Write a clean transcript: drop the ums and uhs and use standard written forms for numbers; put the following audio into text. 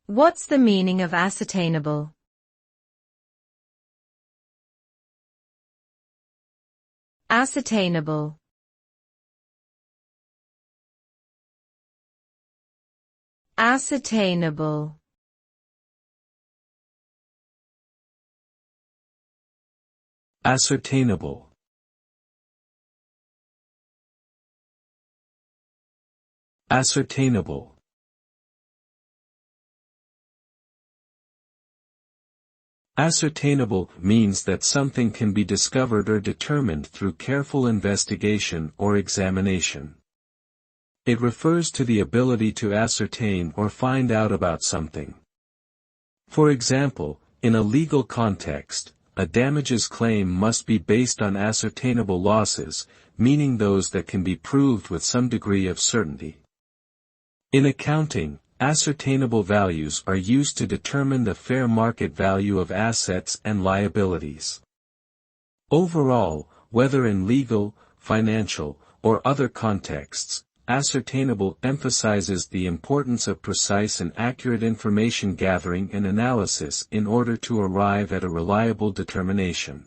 What's the meaning of ascertainable? Ascertainable. Ascertainable. Ascertainable. Ascertainable. Ascertainable means that something can be discovered or determined through careful investigation or examination. It refers to the ability to ascertain or find out about something. For example, in a legal context, a damages claim must be based on ascertainable losses, meaning those that can be proved with some degree of certainty. In accounting, ascertainable values are used to determine the fair market value of assets and liabilities. Overall, whether in legal, financial, or other contexts, ascertainable emphasizes the importance of precise and accurate information gathering and analysis in order to arrive at a reliable determination.